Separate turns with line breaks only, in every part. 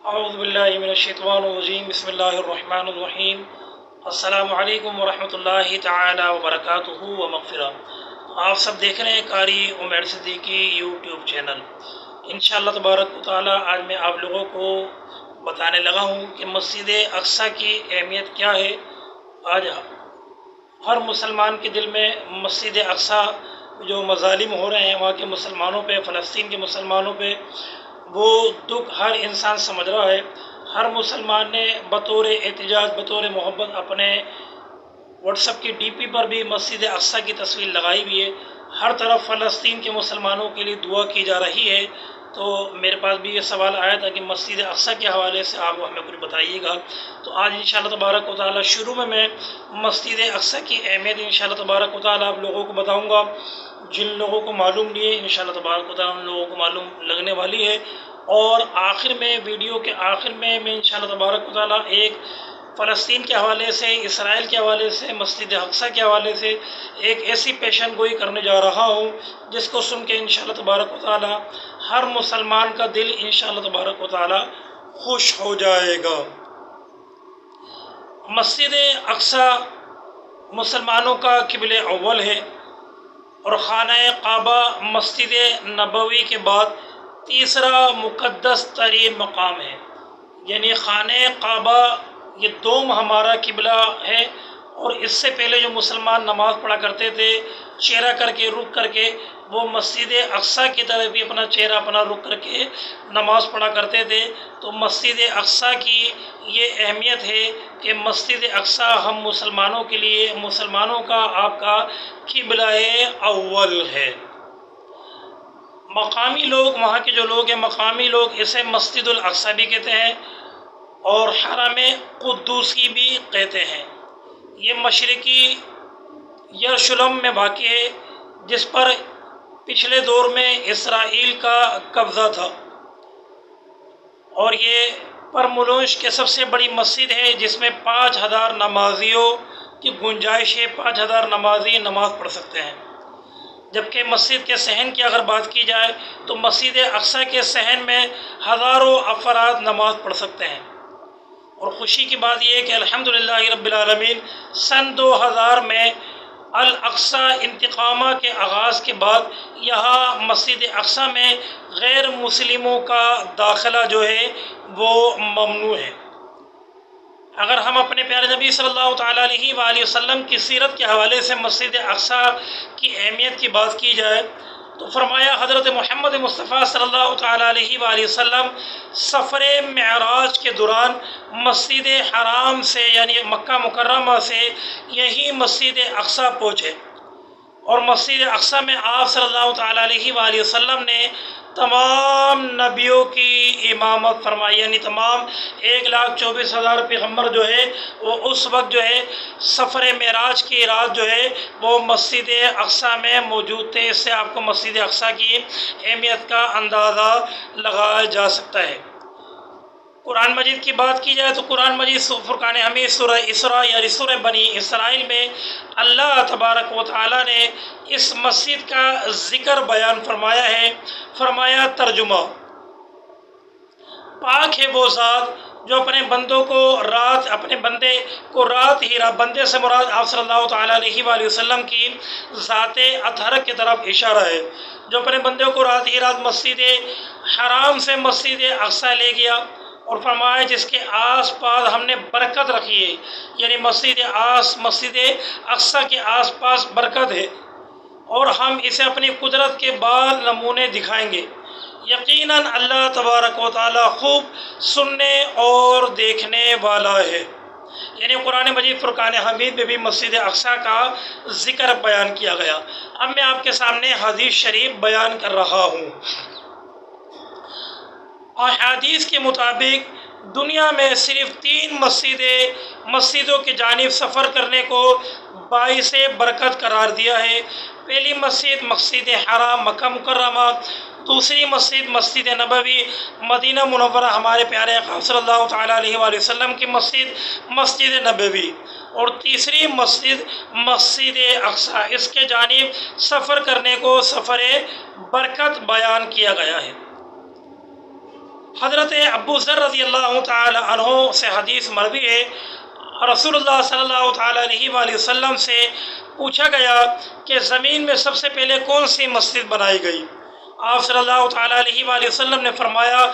اعوذ باللہ من الشیطان الرجیم بسم اللہ الرحمن الرحیم السلام علیکم ورحمۃ اللہ تعالی وبرکاتہ و مغفرہ۔ آپ سب دیکھ رہے ہیں قاری عمیر صدیقی یوٹیوب چینل۔ انشاءاللہ تبارک و تعالی آج میں آپ لوگوں کو بتانے لگا ہوں کہ مسجد اقصیٰ کی اہمیت کیا ہے۔ آج ہر مسلمان کے دل میں مسجد اقصیٰ جو مظالم ہو رہے ہیں وہاں کے مسلمانوں پہ، فلسطین کے مسلمانوں پہ، وہ دکھ ہر انسان سمجھ رہا ہے۔ ہر مسلمان نے بطور احتجاج، بطور محبت اپنے واٹس ایپ کی ڈی پی پر بھی مسجد اقصیٰ کی تصویر لگائی ہوئی ہے۔ ہر طرف فلسطین کے مسلمانوں کے لیے دعا کی جا رہی ہے۔ تو میرے پاس بھی یہ سوال آیا تھا کہ مسجد اقصیٰ کے حوالے سے آپ ہمیں کچھ بتائیے گا۔ تو آج انشاءاللہ تبارک و تعالی شروع میں مسجد اقصیٰ کی اہمیت انشاءاللہ تبارک و تعالی آپ لوگوں کو بتاؤں گا۔ جن لوگوں کو معلوم نہیں ہے انشاءاللہ تبارک و تعالی ان لوگوں کو معلوم لگنے والی ہے۔ اور آخر میں، ویڈیو کے آخر میں انشاءاللہ تبارک و تعالی ایک فلسطین کے حوالے سے، اسرائیل کے حوالے سے، مسجد اقصیٰ کے حوالے سے ایک ایسی پیشن گوئی کرنے جا رہا ہوں جس کو سن کے انشاءاللہ تبارک و تعالی ہر مسلمان کا دل انشاءاللہ تبارک و تعالی خوش ہو جائے گا۔ مسجد اقصیٰ مسلمانوں کا قبلہ اول ہے اور خانہ کعبہ مسجد نبوی کے بعد تیسرا مقدس ترین مقام ہے۔ یعنی خانہ کعبہ یہ دوم ہمارا قبلہ ہے، اور اس سے پہلے جو مسلمان نماز پڑھا کرتے تھے چہرہ کر کے، رک کر کے، وہ مسجد اقصیٰ کی طرف بھی اپنا چہرہ اپنا رک کر کے نماز پڑھا کرتے تھے۔ تو مسجد اقصیٰ کی یہ اہمیت ہے کہ مسجد اقصیٰ ہم مسلمانوں کے لیے، مسلمانوں کا، آپ کا قبلہ اول ہے۔ مقامی لوگ، وہاں کے جو لوگ ہیں مقامی لوگ اسے مسجد الاقصیٰ بھی کہتے ہیں اور حرم قدوسی بھی کہتے ہیں۔ یہ مشرقی یروشلم میں واقع ہے جس پر پچھلے دور میں اسرائیل کا قبضہ تھا، اور یہ پرملوش کے سب سے بڑی مسجد ہے جس میں 5000 نمازیوں کی گنجائش ہے۔ 5000 نمازی نماز پڑھ سکتے ہیں۔ جبکہ مسجد کے صحن کی اگر بات کی جائے تو مسجد اقصیٰ کے صحن میں ہزاروں افراد نماز پڑھ سکتے ہیں۔ اور خوشی کی بات یہ ہے کہ الحمدللہ رب العالمین سن 2000 میں الاقصیٰ انتقامہ کے آغاز کے بعد یہاں مسجد اقصیٰ میں غیر مسلموں کا داخلہ جو ہے وہ ممنوع ہے۔ اگر ہم اپنے پیارے نبی صلی اللہ تعالیٰ علیہ وآلہ وسلم کی سیرت کے حوالے سے مسجد اقصیٰ کی اہمیت کی بات کی جائے تو فرمایا حضرت محمد مصطفیٰ صلی اللہ تعالیٰ علیہ وآلہ وسلم سفر معراج کے دوران مسجد حرام سے یعنی مکہ مکرمہ سے یہی مسجد اقصیٰ پہنچے، اور مسجد اقصیٰ میں آپ صلی اللہ تعالیٰ علیہ وآلہ وسلم نے تمام نبیوں کی امامت فرمائی۔ یعنی تمام 1,24,000 پیغمبر جو ہے وہ اس وقت جو ہے سفر معراج کی رات جو ہے وہ مسجد اقصیٰ میں موجود تھے۔ اس سے آپ کو مسجد اقصیٰ کی اہمیت کا اندازہ لگایا جا سکتا ہے۔ قرآن مجید کی بات کی جائے تو قرآن مجید فرقان حمید سورہ اسراء یعنی سورہ بنی اسرائیل میں اللہ تبارک و تعالیٰ نے اس مسجد کا ذکر بیان فرمایا ہے۔ فرمایا ترجمہ: پاک ہے وہ ذات جو اپنے بندوں کو اپنے بندے کو رات ہی رات، بندے سے مراد آپ صلی اللہ تعالیٰ علیہ وآلہ وسلم کی ذات اطہر کی طرف اشارہ ہے، جو اپنے بندوں کو رات ہی رات مسجد حرام سے مسجد اقصیٰ لے گیا، اور فرمایا جس کے آس پاس ہم نے برکت رکھی ہے۔ یعنی مسجد اقصیٰ کے آس پاس برکت ہے، اور ہم اسے اپنی قدرت کے بعض نمونے دکھائیں گے۔ یقیناً اللہ تبارک و تعالی خوب سننے اور دیکھنے والا ہے۔ یعنی قرآن مجید فرقان حمید میں بھی مسجد اقصیٰ کا ذکر بیان کیا گیا۔ اب میں آپ کے سامنے حدیث شریف بیان کر رہا ہوں۔ احادیث کے مطابق دنیا میں صرف 3 مسجدوں کی جانب سفر کرنے کو باعث برکت قرار دیا ہے۔ پہلی مسجد مسجد حرام مکہ مکرمہ، دوسری مسجد مسجد نبوی مدینہ منورہ ہمارے پیارے آقا صلی اللہ تعالیٰ علیہ وآلہ وسلم کی مسجد نبوی، اور تیسری مسجد مسجد اقصیٰ۔ اس کے جانب سفر کرنے کو سفر برکت بیان کیا گیا ہے۔ حضرت ابو ذر رضی اللہ تعالی عنہ سے حدیث مروی ہے، رسول اللہ صلی اللہ تعالی علیہ وآلہ وسلم سے پوچھا گیا کہ زمین میں سب سے پہلے کون سی مسجد بنائی گئی؟ آپ صلی اللہ تعالی علیہ وآلہ وسلم نے فرمایا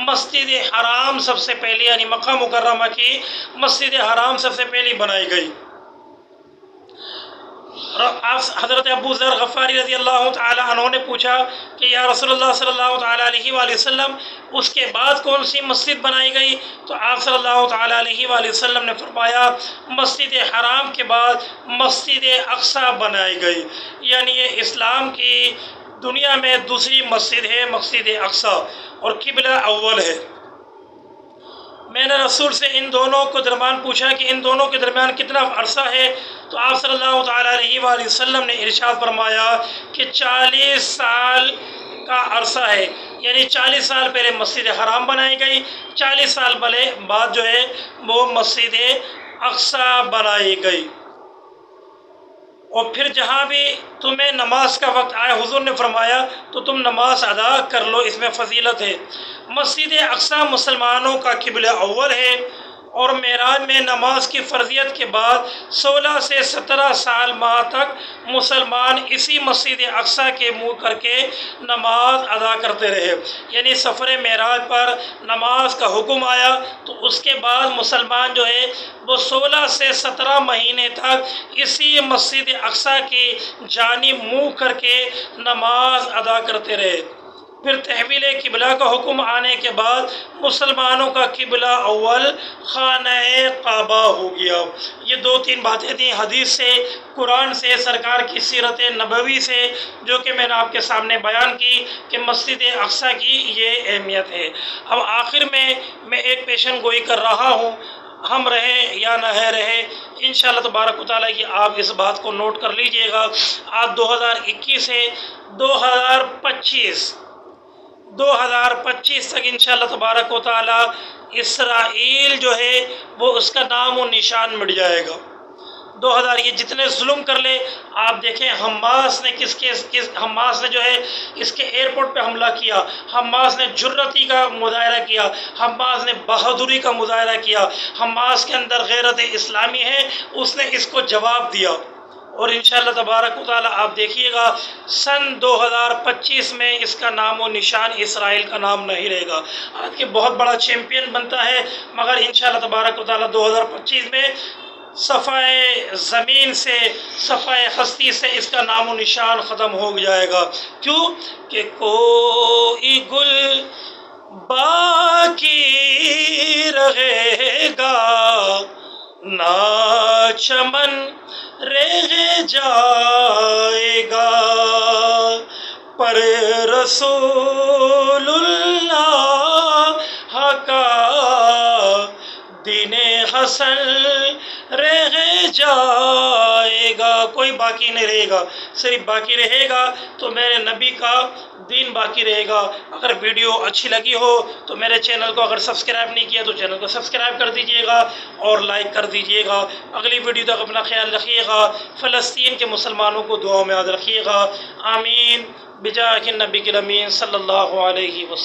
مسجد حرام سب سے پہلی، یعنی مکہ مکرمہ کی مسجد حرام سب سے پہلی بنائی گئی۔ حضرت ابو ذر غفاری رضی اللہ تعالی عنہ نے پوچھا کہ یا رسول اللہ صلی اللہ تعالی علیہ وآلہ وسلم اس کے بعد کون سی مسجد بنائی گئی؟ تو آپ صلی اللہ تعالی علیہ وآلہ وسلم نے فرمایا مسجد حرام کے بعد مسجد اقصی بنائی گئی، یعنی یہ اسلام کی دنیا میں دوسری مسجد ہے مسجد اقصی، اور قبلہ اول ہے۔ میں نے رسول سے ان دونوں کو درمیان پوچھا کہ ان دونوں کے درمیان کتنا عرصہ ہے؟ تو آپ صلی اللہ تعالی علیہ وآلہ وسلم نے ارشاد فرمایا کہ 40 سال کا عرصہ ہے، یعنی 40 سال پہلے مسجد حرام بنائی گئی، 40 سال بعد جو ہے وہ مسجد اقصی بنائی گئی۔ اور پھر جہاں بھی تمہیں نماز کا وقت آئے، حضور نے فرمایا تو تم نماز ادا کر لو، اس میں فضیلت ہے۔ مسجد اقصی مسلمانوں کا قبلہ اول ہے، اور معراج میں نماز کی فرضیت کے بعد 16 سے 17 سال ماہ تک مسلمان اسی مسجد اقصی کے منہ کر کے نماز ادا کرتے رہے، یعنی سفر معراج پر نماز کا حکم آیا تو اس کے بعد مسلمان جو ہے وہ 16 سے 17 مہینے تک اسی مسجد اقصی کی جانب منہ کر کے نماز ادا کرتے رہے۔ پھر تحویل قبلہ کا حکم آنے کے بعد مسلمانوں کا قبلہ اول خانہ کعبہ ہو گیا۔ یہ 2-3 باتیں تھیں حدیث سے، قرآن سے، سرکار کی سیرت نبوی سے، جو کہ میں نے آپ کے سامنے بیان کی کہ مسجد اقصی کی یہ اہمیت ہے۔ اب آخر میں ایک پیشن گوئی کر رہا ہوں، ہم رہے یا نہ رہے انشاءاللہ تبارک و تعالیٰ کی آپ اس بات کو نوٹ کر لیجئے گا۔ آج 2021 سے 2025 تک انشاءاللہ تبارک و تعالیٰ اسرائیل جو ہے وہ اس کا نام و نشان مٹ جائے گا۔ 2000 یہ جتنے ظلم کر لے، آپ دیکھیں حماس نے حماس نے جو ہے اس کے ایئرپورٹ پہ حملہ کیا، حماس نے جرتی کا مظاہرہ کیا، حماس نے بہادری کا مظاہرہ کیا، حماس کے اندر غیرت اسلامی ہے، اس نے اس کو جواب دیا۔ اور انشاءاللہ تبارک و تعالیٰ آپ دیکھیے گا سن 2025 میں اس کا نام و نشان اسرائیل کا نام نہیں رہے گا۔ آج کے بہت بڑا چیمپئن بنتا ہے، مگر انشاءاللہ تبارک و تعالیٰ 2025 میں صفحہ زمین سے، صفحہ ہستی سے اس کا نام و نشان ختم ہو جائے گا۔ کیوں کہ کوئی گل باقی رہے گا نہ چمن رہ جائے گا، پر رسول اللہ کا دین حسن رہ جائے گا۔ کوئی باقی نہیں رہے گا، صرف باقی رہے گا تو میرے نبی کا دین باقی رہے گا۔ اگر ویڈیو اچھی لگی ہو تو میرے چینل کو اگر سبسکرائب نہیں کیا تو چینل کو سبسکرائب کر دیجئے گا اور لائک کر دیجئے گا۔ اگلی ویڈیو تک اپنا خیال رکھیے گا، فلسطین کے مسلمانوں کو دعاؤں میں یاد رکھیے گا۔ آمین بجاہ النبی الامین صلی اللہ علیہ وسلم۔